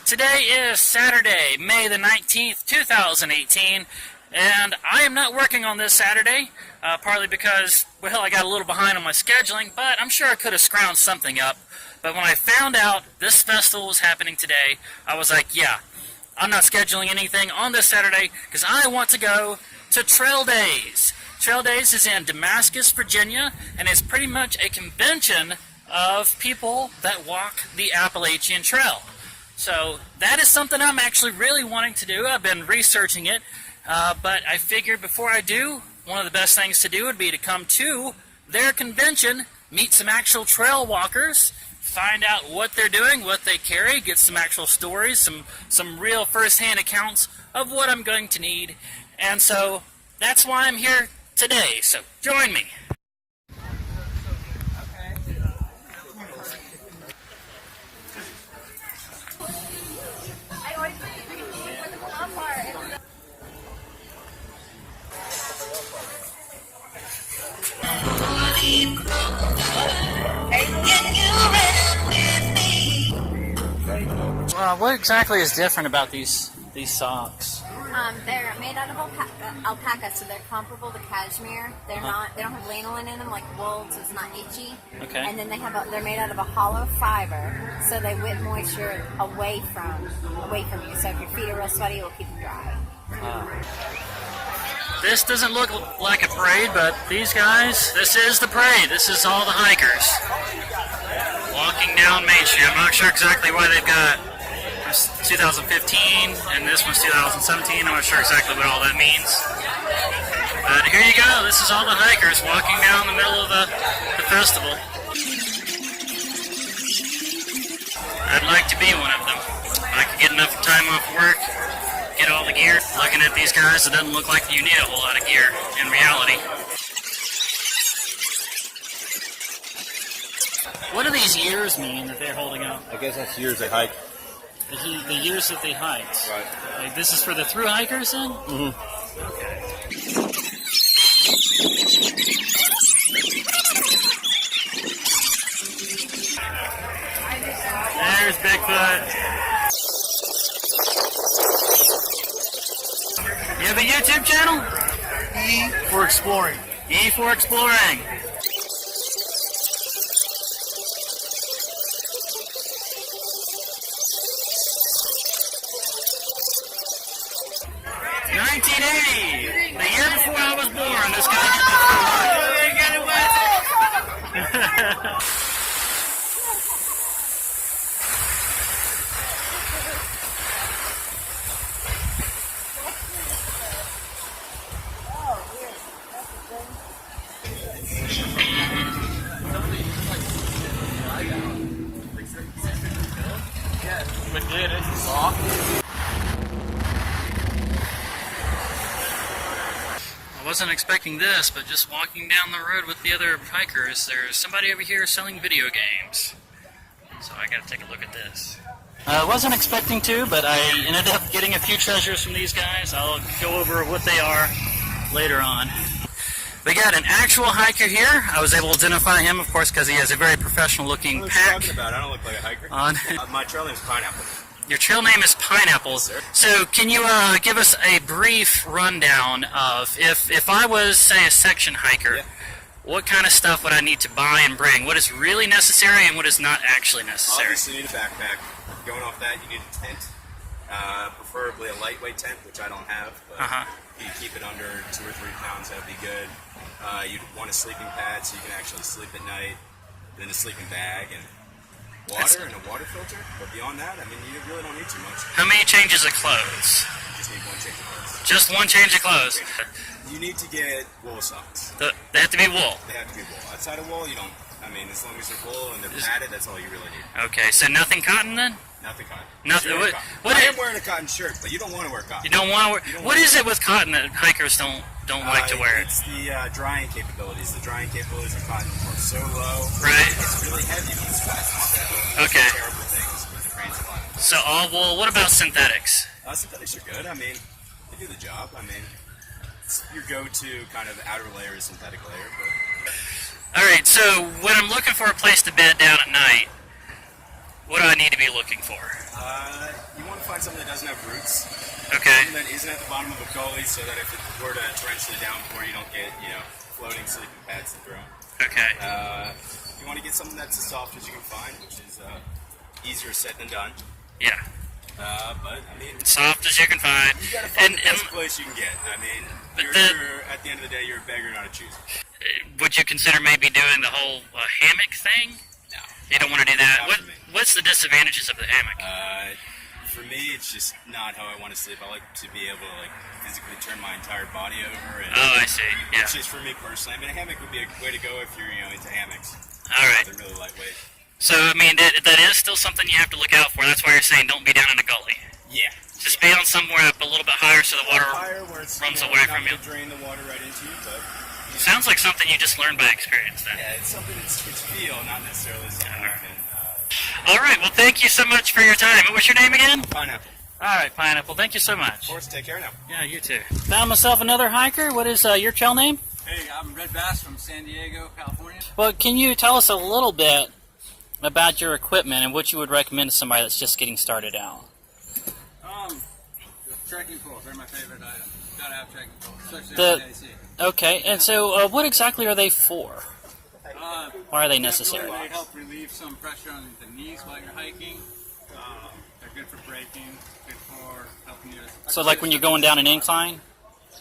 Today is Saturday, May the 19th, 2018, and I am not working on this Saturday, partly because, well, I got a little behind on my scheduling, but I'm sure I could have scrounged something up. But when I found out this festival was happening today, I was like, yeah, I'm not scheduling anything on this Saturday because I want to go to Trail Days. Trail Days is in Damascus, Virginia, and it's pretty much a convention of people that walk the Appalachian Trail. So that is something I'm actually really wanting to do. I've been researching it, but I figured before I do, one of the best things to do would be to come to their convention, meet some actual trail walkers, find out what they're doing, what they carry, get some actual stories, some real first-hand accounts of what I'm going to need. And so that's why I'm here today. So join me. What exactly is different about these socks? They're made out of alpaca, so they're comparable to cashmere. They're not. They don't have lanolin in them like wool, so it's not itchy. Okay. And then they're made out of a hollow fiber, so they whip moisture away from you. So if your feet are real sweaty, it will keep them dry. This doesn't look like a parade, but these guys, this is the parade. This is all the hikers walking down Main Street. I'm not sure exactly why they've got 2015 and this one's 2017. I'm not sure exactly what all that means. But here you go. This is all the hikers walking down the middle of the festival. I'd like to be one of them. If I could get enough time off work, get all the gear. Looking at these guys, it doesn't look like you need a whole lot of gear in reality. What do these years mean that they're holding up? I guess that's years they hike. The years that they hiked. Right. Like, this is for the through hikers then? Mm-hmm. Okay. There's Bigfoot. You have a YouTube channel? E for exploring. E for exploring. The year before I was born, this guy did the I wasn't expecting this, but just walking down the road with the other hikers, there's somebody over here selling video games. So I gotta take a look at this. I wasn't expecting to, but I ended up getting a few treasures from these guys. I'll go over what they are later on. We got an actual hiker here. I was able to identify him, of course, because he has a very professional-looking What are pack. you talking about? I don't look like a hiker. My trail name is Pineapple. Your trail name is Pineapple. So can you give us a brief rundown of, if I was, say, a section hiker, what kind of stuff would I need to buy and bring? What is really necessary and what is not actually necessary? Obviously you need a backpack. Going off that, you need a tent. Preferably a lightweight tent, which I don't have. But if you keep it under 2 or 3 pounds, that'd be good. You'd want a sleeping pad so you can actually sleep at night. Then a sleeping bag and water and a water filter. But beyond that, I mean, you really don't need too much. How many changes of clothes? You just need 1 change of clothes. Just 1 change of clothes. You need to get wool socks. They have to be wool. They have to be wool. Outside of wool, you don't. I mean, as long as they're wool and they're padded, that's all you really need. Okay, so nothing cotton then? Nothing cotton. Nothing. I am wearing a cotton shirt, but you don't want to wear cotton. You don't want to wear. What is it with cotton that hikers don't like to wear? It's the drying capabilities. The drying capabilities of cotton are so low. Right. It's really heavy. You can sweat and stuff. Okay. Terrible things with the grains of cotton. So all wool. What about synthetics? Synthetics are good. I mean, they do the job. I mean, it's your go-to kind of outer layer is synthetic layer. But... All right. So when I'm looking for a place to bed down at night, What do I need to be looking for? You want to find something that doesn't have roots. Okay. Something that isn't at the bottom of a gully, so that if it were to torrentially downpour, you don't get, floating sleeping pads to throw. Okay. You want to get something that's as soft as you can find, which is easier said than done. Yeah. But I mean, Soft as you can find. You gotta find the best place you can get. I mean, at the end of the day, you're a beggar, not a chooser. Would you consider maybe doing the whole hammock thing? No. You don't want to do that. Not for me. What's the disadvantages of the hammock? For me, it's just not how I want to sleep. I like to be able to physically turn my entire body over. And Oh, I see. Yeah. It's just for me personally. I mean, a hammock would be a way to go if you're into hammocks. All right. They're really lightweight. So, I mean, that is still something you have to look out for. That's why you're saying don't be down in a gully. Yeah. Just be on somewhere up a little bit higher so the water runs away from you. Drain the water right into you, but Sounds like something you just learned by experience then. yeah, it's something it's feel, not necessarily something you can. All right. Well, thank you so much for your time. What was your name again? Pineapple. All right, Pineapple. Thank you so much. Of course, take care now. Yeah, you too. Found myself another hiker. What is your trail name? Hey, I'm Red Bass from San Diego, California. Well, can you tell us a little bit about your equipment and what you would recommend to somebody that's just getting started out? The trekking poles, they're my favorite item. Gotta have trekking poles, especially The- on the AC. Okay, and so what exactly are they for? Why are they necessary? They help relieve some pressure on the knees while you're hiking. They're good for braking, good for helping you. So like when you're going down an incline?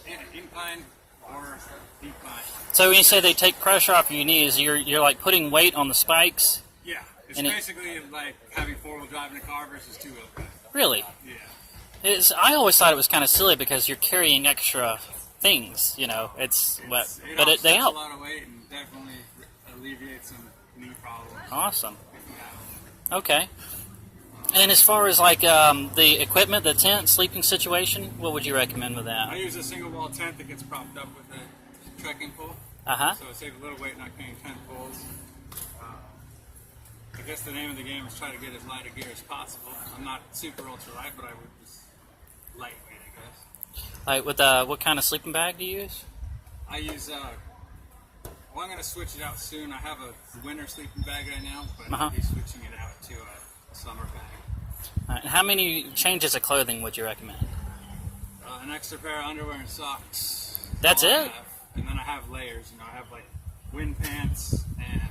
Yeah, incline or decline. So when you say they take pressure off your knees, you're like putting weight on the spikes? Yeah, it's And basically like having four-wheel drive in a car versus two-wheel drive. Really? Yeah. I always thought it was kind of silly because you're carrying extra things, they help. It a lot of weight and definitely alleviates some knee problems. Awesome. Okay. And as far as the equipment, the tent, sleeping situation, what would you recommend with I that? use a single wall tent that gets propped up with a trekking pole. Uh-huh. So it saves a little weight not carrying tent poles. I guess the name of the game is try to get as light a gear as possible. I'm not super ultra light, but I would just lightweight, I guess. Like with what kind of sleeping bag do you use? I use, well, I'm going to switch it out soon. I have a winter sleeping bag right now, but I'll be switching it out to a summer bag. And how many changes of clothing would you recommend? An extra pair of underwear and socks. That's all I it? have. And then I have layers. I have wind pants and.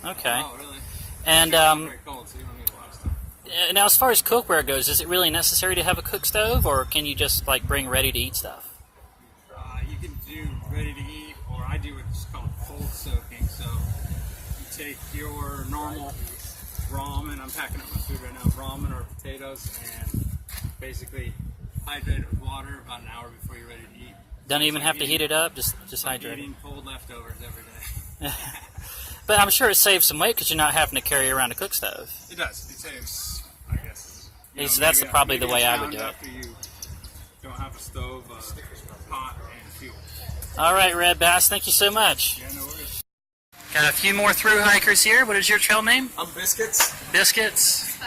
Okay. Oh, really? And It's very cold, so you don't need a lot of stuff. now as far as cookware goes, is it really necessary to have a cook stove, or can you just bring ready to eat stuff? You can do ready to eat, or I do what's called cold soaking. So you take your normal ramen. I'm packing up my food right now. Ramen or potatoes, and basically hydrate it with water about an hour before you're ready to eat. Don't even have to heat it up, just Like hydrate it. eating cold leftovers every day. But I'm sure it saves some weight because you're not having to carry around a cook stove. It does. It saves, I guess. That's probably the way I would maybe do a it. pound after you don't have a stove, pot, and fuel. All right, Red Bass, thank you so much. Yeah, no worries. Got a few more through hikers here. What is your trail name? I'm Biscuits. Biscuits,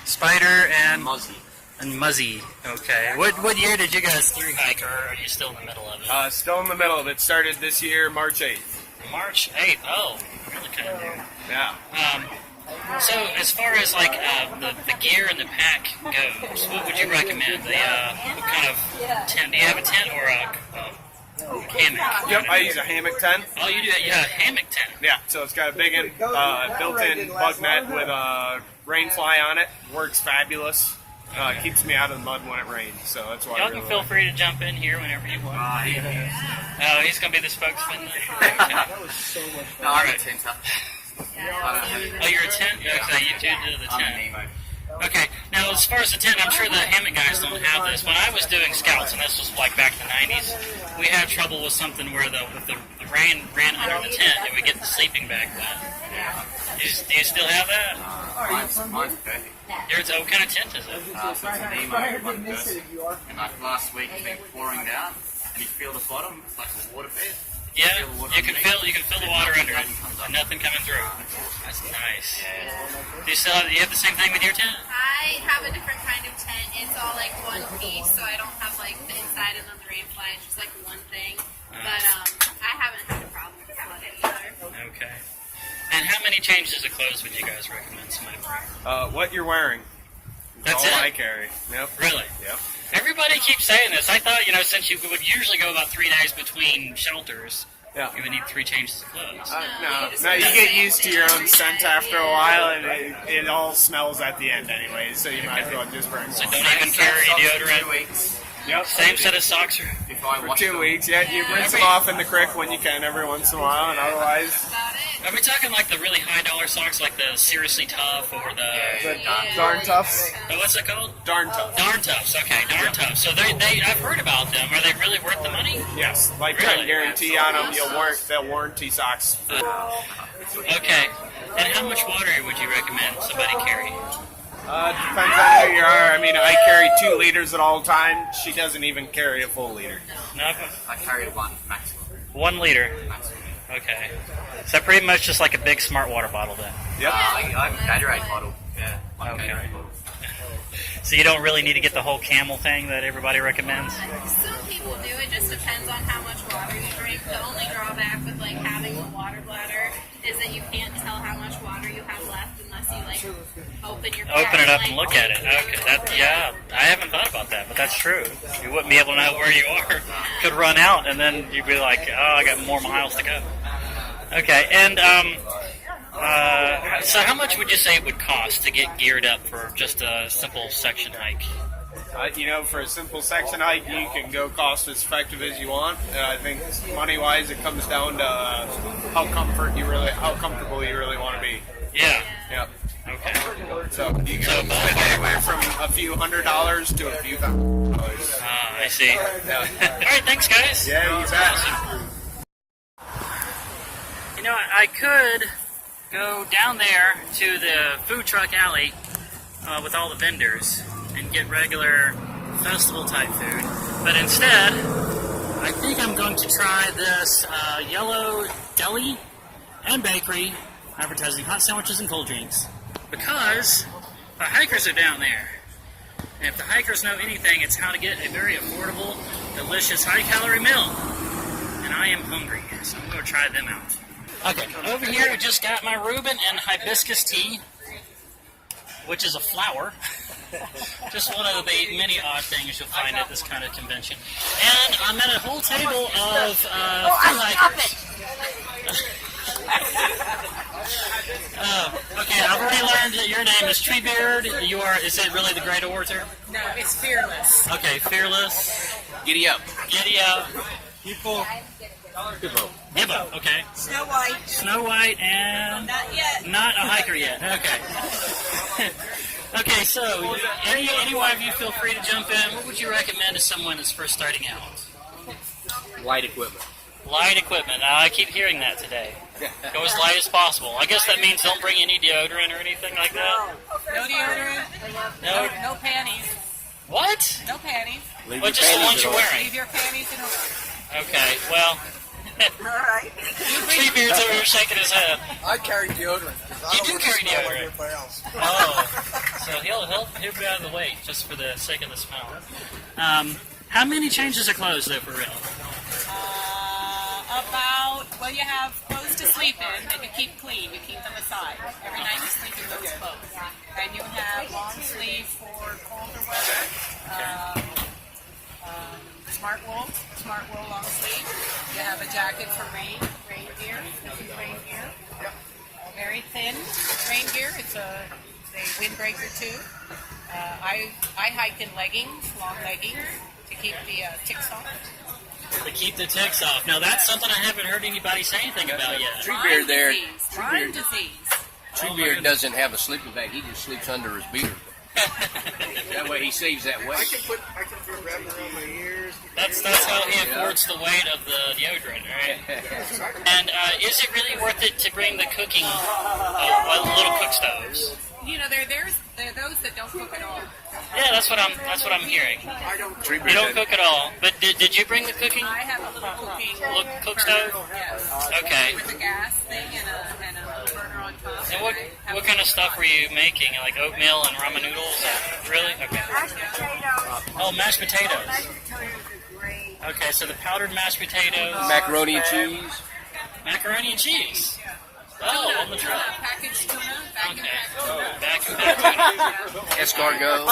Spider, and Muzzy. Muzzy. Okay. What year did you guys through hike, or are you still in the middle of it? Still in the middle of it. Started this year, March 8th. March 8th. Oh, really kind of new. Yeah. So as far as the gear and the pack goes, what would you recommend? What kind of tent? Do you have a tent or a hammock? Yep, I use a hammock tent. Oh, you do? Yeah, a hammock tent. Yeah, so it's got a big built-in bug net with a rain fly on it. Works fabulous. Keeps me out of the mud when it rains, so that's why I Y'all really can feel like it. free to jump in here whenever you want. Oh, he's going to be the spokesman. No, I'm a tinter. Oh, you're a tent? Okay, you two do the I'm tent. Nemo. Okay, now as far as the tent, I'm sure the hammock guys don't have this. When I was doing scouts, and this was back in the 90s, we had trouble with something where the rain ran under the tent and we get the sleeping bag wet. Do you still have that? Mine's perfect. What kind of tent is it? So it's a Nemo one person. And last week it's been pouring down, and you feel the bottom, it's like a water bed. Yeah, you can feel the water under it. Nothing coming through. That's nice. Do you have the same thing with your tent? I have a different kind of tent. It's all one piece, so I don't have the inside and then the rain fly. It's just one thing. But I haven't had a problem with flooding either. Okay. And how many changes of clothes would you guys recommend somebody What you're wearing. That's all it? I carry. Yep. Really? Yep. Everybody keeps saying this. I thought, since you would usually go about 3 days between shelters, Yeah. you would need 3 changes of clothes. No, you get used to your own scent after a while, and it all smells at the end anyway, so you might as well just bring So one. don't even carry deodorant. 2 weeks. Yep. Same set of socks. If I For wash 2 them. weeks, yeah, you rinse them off in the creek when you can every once in a while, and otherwise, About it. Are we talking like the really high dollar socks, like the Seriously Tough or the darn toughs. what's it called? Darn tough. Darn Toughs. Okay, Darn Toughs. So they I've heard about them. Are they really worth the money? Yes, lifetime Really? guarantee on them. They'll warranty socks. Okay. And how much water would you recommend somebody carry? Depends on who you are. I mean, I carry 2 liters at all time. She doesn't even carry a full liter. No, I carry 1 maximum. 1 liter. Maximum. Okay. So pretty much just like a big smart water bottle then. Yep. I have a Gatorade bottle. Yeah, 1 Okay. Gatorade bottle. So you don't really need to get the whole camel thing that everybody recommends? Some people do. It just depends on how much water you drink. The only drawback with like having a water bladder is that you can't tell how much water you have left unless you like open your Open it up like, and look at it. Okay, yeah, I haven't thought about that, but that's true. You wouldn't be able to know where you are. Could run out, and then you'd be like, oh, I got more miles to go. Okay, and so how much would you say it would cost to get geared up for just a simple section hike? For a simple section hike, you can go cost as effective as you want. I think money-wise, it comes down to how comfortable you really want to be. Yeah. Yep. Okay. So you can spend anywhere from a few $100s to a few $1,000. I see. Yeah. All right, thanks, guys. Yeah, you bet. I could go down there to the food truck alley with all the vendors and get regular festival type food, but instead, I think I'm going to try this yellow deli and bakery advertising hot sandwiches and cold drinks because the hikers are down there. And if the hikers know anything, it's how to get a very affordable, delicious, high-calorie meal. And I am hungry, so I'm going to try them out. Okay, over here I just got my Reuben and hibiscus tea, which is a flower. Just one of the many odd things you'll find at this kind of convention. And I'm at a whole table of food hikers. Okay, I've already learned that your name is Treebeard. Is it really the Great Orator? No, it's Fearless. Okay, Fearless. Giddy up. Giddy up. People. Gibbo, okay. Snow White. Snow White and... Not yet. Not a hiker yet, okay. Okay, so any one of you feel free to jump in. What would you recommend to someone that's first starting out? Light equipment. Light equipment. I keep hearing that today. Go as light as possible. I guess that means don't bring any deodorant or anything like that? No deodorant. No panties. What? No panties. But just the ones you're wearing. Leave your panties in home. Okay, well... Alright. Treebeard's over here shaking his head. I carry deodorant. You do carry deodorant. Everybody else. Oh, so he'll be out of the way just for the sake of the smell. How many changes of clothes though, for real? You have clothes to sleep in that you keep clean. You keep them aside. Every night you sleep in those clothes. And you have long sleeve for colder weather. Smart wool long sleeve. You have a jacket for rain gear. Very thin rain gear. It's a windbreaker too. I hike in leggings, long leggings, to keep the ticks off. To keep the ticks off. Now that's something I haven't heard anybody say anything about yet. Lyme disease. Treebeard doesn't have a sleeping bag. He just sleeps under his beard. That way he saves that weight. I can put wrap around my ears. That's how he affords the weight of the deodorant, right? And is it really worth it to bring the cooking, little cook stoves? There are those that don't cook at all. Yeah, that's what I'm hearing. You don't cook at all. But did you bring the cooking? I have a little cook burner, stove? Yes. Okay. With a gas thing and a burner on top. And what kind of stuff were you making? Like oatmeal and ramen noodles? Really? Okay. Mashed potatoes. Oh, mashed potatoes. Mashed potatoes are great. Okay, so the powdered mashed potatoes. Macaroni and cheese. Macaroni and cheese. Oh, on the truck. Packaged tuna. Okay. Vacuum. Escargot.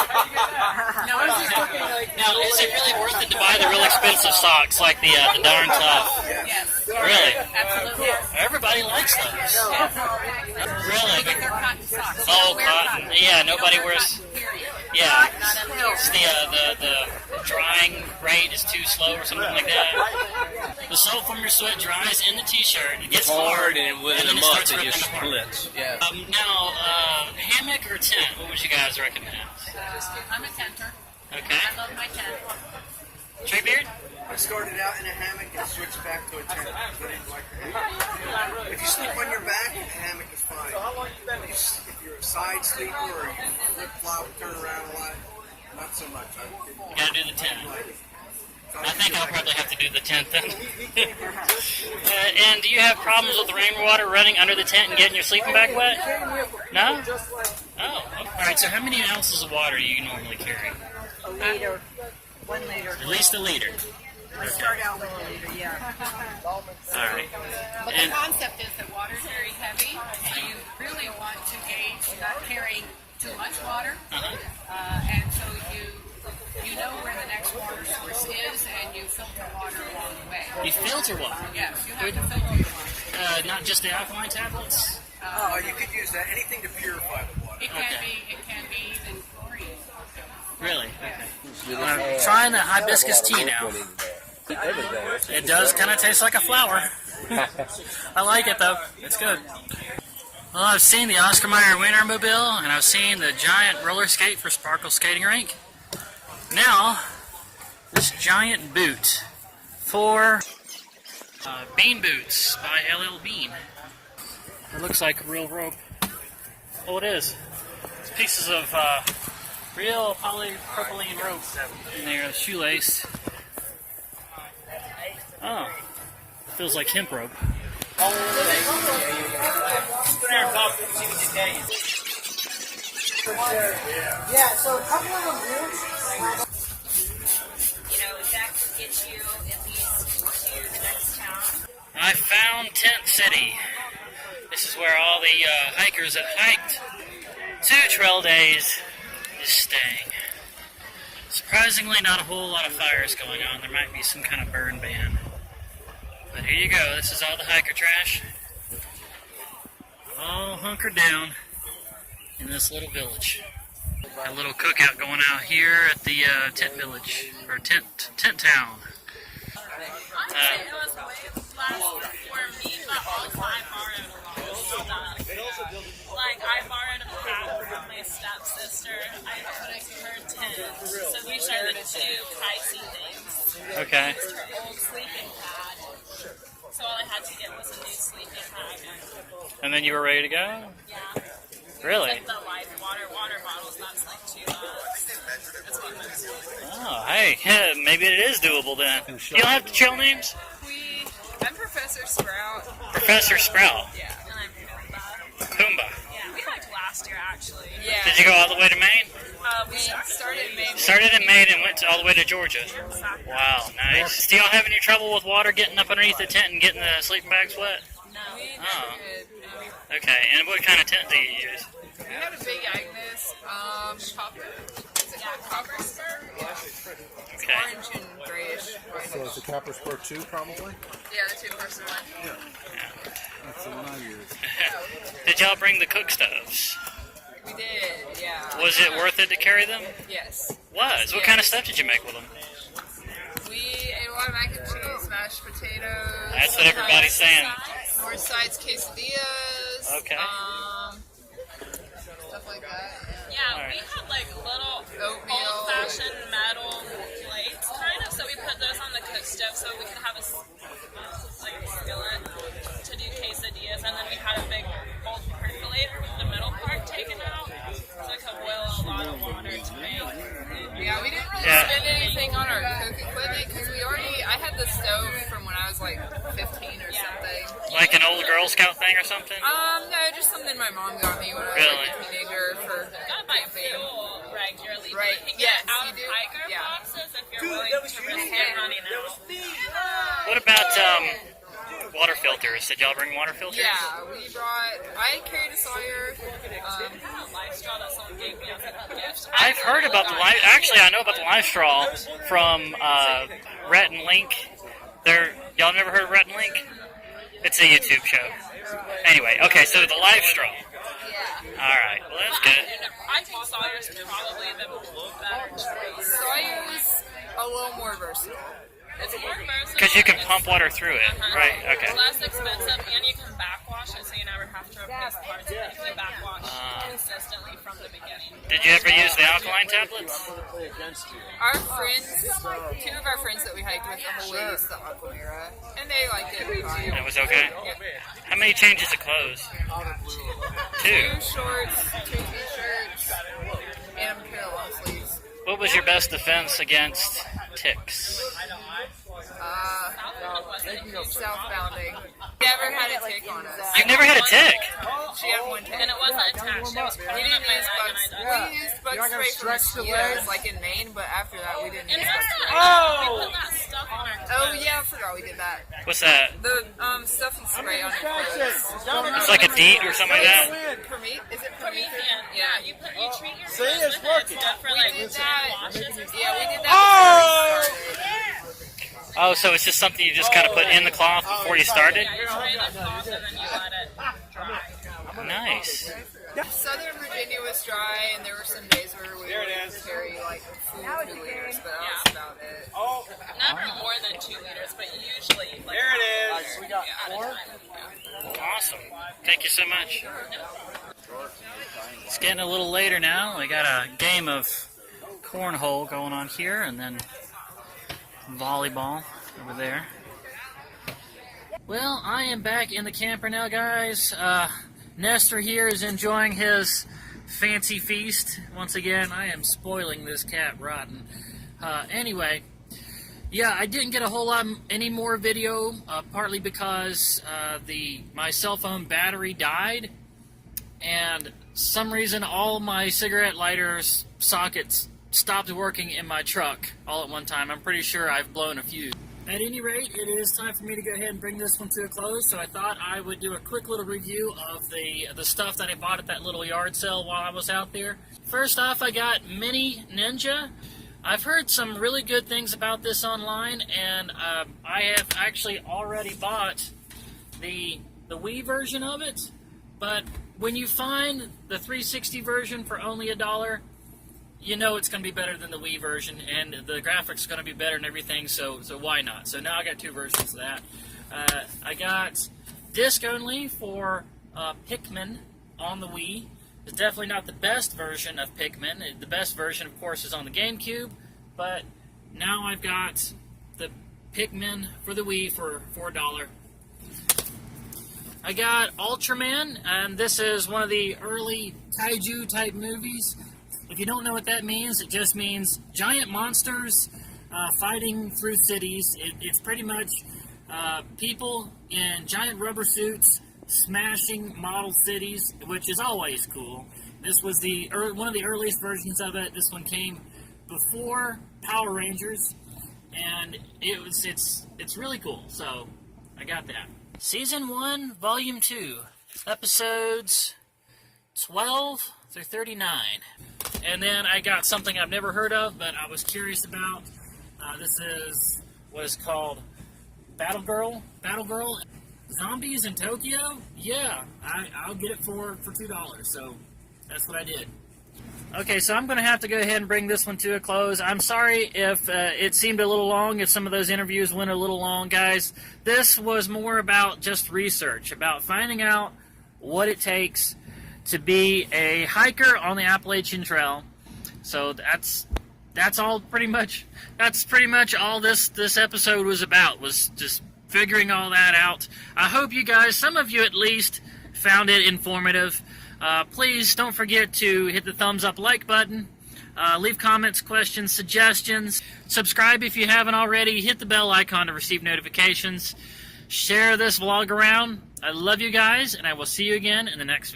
Now, is it really worth it to buy the real expensive socks like the Darn Tough? Yes. Really? Absolutely. Everybody likes those. Really? Because they're cotton socks. Oh, cotton. Yeah, nobody wears. Period. Yeah. Not up here. It's the drying rate is too slow or something like that. The soap from your sweat dries in the t-shirt. It gets hard, and within then a it month starts it ripping just apart. splits. Yeah. Now, hammock or tent? What would you guys recommend? I'm a tenter. Okay. I love my tent. Treebeard? I started out in a hammock and switched back to a tent. If you sleep on your back, a hammock is fine. If you're a side sleeper or you flip flop, turn around a lot, not so much. You gotta do the tent. I think I'll probably have to do the tent then. And do you have problems with rainwater running under the tent and getting your sleeping bag wet? No? Oh. Alright, so how many ounces of water do you normally carry? A liter. 1 liter. At least a liter. I start out with a liter, yeah. Alright. But the concept is that water is very heavy, so you really want to gauge not carrying too much water, and so you know where the next water source is, and you filter water along the way. You filter water? Yes, you have to filter your water. Not just the alkaline tablets? You could use that. Anything to purify the water. It can be even chlorine. Really? Okay. I'm trying the hibiscus tea now. It does kind of taste like a flower. I like it though. It's good. Well, I've seen the Oscar Mayer Wienermobile, and I've seen the giant roller skate for Sparkle Skating Rink. Now, this giant boot for Bean Boots by LL Bean. It looks like real rope. Oh, it is. It's pieces of real polypropylene rope in there, shoelace. Oh, feels like hemp rope. Yeah, so a couple of them do. That could get you at least to the next town. I found Tent City. This is where all the hikers that hiked 2 trail days is staying. Surprisingly, not a whole lot of fires going on. There might be some kind of burn ban. But here you go. This is all the hiker trash. All hunkered down in this little village. A little cookout going out here at the tent village, or tent town. Honestly, it was way less for me, but also I borrowed a lot of stuff. Like, I borrowed a pad from my stepsister. I put it in her tent. So these are the 2 pricey things. Okay. It's her old sleeping pad. So all I had to get was a new sleeping pad. And then you were ready to go? Yeah. Really? Like the life water bottles, that's like $2. That's what I'm doing. Oh, hey, yeah, maybe it is doable then. You don't have the trail names? I'm Professor Sprout. Professor Sprout. Yeah. And I'm Pumbaa. Pumbaa. Yeah, we hiked last year actually. Yeah. Did you go all the way to Maine? We started in Maine. Started in Maine and went all the way to Georgia. Wow, nice. Do y'all have any trouble with water getting up underneath the tent and getting the sleeping bags wet? No. Oh. Okay, and what kind of tent do you use? We had a big Agnes, copper. Is it copper spur? Yeah. It's Okay. orange and grayish. So it's a copper spur 2 probably? Yeah, the 2-person one. Yeah. That's a years. Did y'all bring the cook stoves? We did, yeah. Was it worth it to carry them? Yes. Was? What kind of stuff did you make with them? We ate a lot of mac and cheese, mashed potatoes. That's what everybody's saying. North sides quesadillas. Okay. Stuff like that. Yeah, we had like little old-fashioned metal plates, kind of. So we put those on the cook stove so we could have a skillet to do quesadillas, and then we had a big old percolator with the middle part taken out, so it could boil a lot of water to make. Yeah, we didn't really spend anything on our cook equipment because I had the stove from when I was like 15 or something. Like an old Girl Scout thing or something? No, just something my mom got me when I was like a teenager for camping. Regularly, right? You can get Yes, out you do. hiker Yeah. boxes if you're willing to risk it running out. What about water filters. Did y'all bring water filters? Yeah, we brought. I carried a Sawyer. Life straw that someone gave me as a gift. I've heard about the live. Actually, I know about the live straw from Rhett and Link. Y'all never heard of Rhett and Link? It's a YouTube show. Anyway, okay, so the live straw. Yeah. All right, well that's good. I think Sawyer's probably the better choice. Sawyer's a little more versatile. It's more versatile. Because you can pump water through it, right? Okay. It's less expensive, and you can backwash it, so you never have to replace parts. You can backwash consistently from the beginning. Did you ever use the alkaline tablets? Our friends, two of our friends that we hiked with the whole way used the Aquamira, and they liked it fine. It was okay? How many changes of clothes? 2. 2 shorts, 2 t-shirts, and a pair of long sleeves. What was your best defense against ticks? Southbounding. Never had a tick on us. You've never had a tick? She had one tick. And it wasn't attached. It was We didn't use bug spray. We used bug spray for mosquitoes, like in Maine, but after that we didn't use bug spray. We put that stuff on our Oh yeah, I forgot we did that. What's that? The stuff you spray on your clothes. It's like a DEET or something like that? Is it Promethean? Yeah, you treat your See, it's working. for like We did that. washes or Yeah, we did that before we started. Oh, so it's just something you just kind of put in the cloth before you started? Yeah, you spray the cloth and then you let it dry. Nice. Southern Virginia was dry, and there were some days where we would carry like food 2 liters, but that was about it. Never more than 2 liters, but usually like There it is. We got more. Awesome. Thank you so much. It's getting a little later now. We got a game of cornhole going on here, and then volleyball over there. Well, I am back in the camper now, guys. Nestor here is enjoying his fancy feast. Once again, I am spoiling this cat rotten. Anyway, yeah, I didn't get a whole lot any more video, partly because my cell phone battery died, and some reason all my cigarette lighters sockets stopped working in my truck all at one time. I'm pretty sure I've blown a fuse. At any rate, it is time for me to go ahead and bring this one to a close, so I thought I would do a quick little review of the stuff that I bought at that little yard sale while I was out there. First off, I got Mini Ninja. I've heard some really good things about this online, and I have actually already bought the Wii version of it, but when you find the 360 version for only $1, you know it's going to be better than the Wii version, and the graphics are going to be better and everything, so why not? So now I got 2 versions of that. I got disc only for Pikmin on the Wii. It's definitely not the best version of Pikmin. The best version, of course, is on the GameCube, but now I've got the Pikmin for the Wii for $1. I got Ultraman, and this is one of the early kaiju type movies. If you don't know what that means, it just means giant monsters fighting through cities. It's pretty much people in giant rubber suits smashing model cities, which is always cool. This was one of the earliest versions of it. This one came before Power Rangers, and it's really cool. So I got that. Season 1, Volume 2, episodes 12 through 39. And then I got something I've never heard of, but I was curious about. This is what is called Battle Girl. Zombies in Tokyo? Yeah, I'll get it for $2. So that's what I did. Okay, so I'm going to have to go ahead and bring this one to a close. I'm sorry if it seemed a little long, if some of those interviews went a little long, guys. This was more about just research, about finding out what it takes to be a hiker on the Appalachian Trail. So that's all pretty much. That's pretty much all this episode was about. Was just figuring all that out. I hope you guys, some of you at least, found it informative. Please don't forget to hit the thumbs up like button. Leave comments, questions, suggestions. Subscribe if you haven't already. Hit the bell icon to receive notifications. Share this vlog around. I love you guys, and I will see you again in the next video.